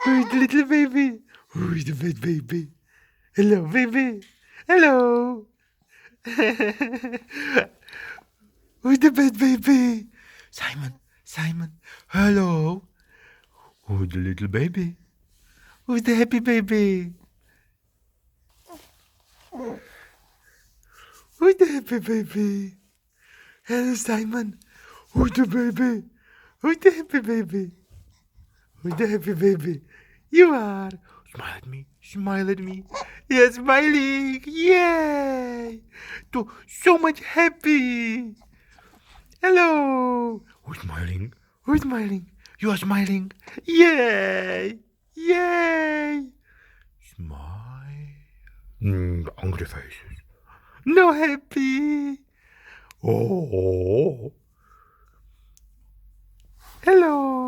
Who's the little baby? Who's the big baby? Hello, baby. Hello. Who's the bad baby? Simon, Simon. Hello. Who's the little baby? Who's the happy baby? Who's the happy baby? Hello, Simon. Who's the baby? Who's the happy baby? Who's the happy baby? You are. Smile at me. Smile at me. Yes, smiling. Yay. So much happy. Hello. Who's smiling? Who's smiling? You are smiling. Yay. Yay. Smile. Angry faces. No happy. Oh. Hello.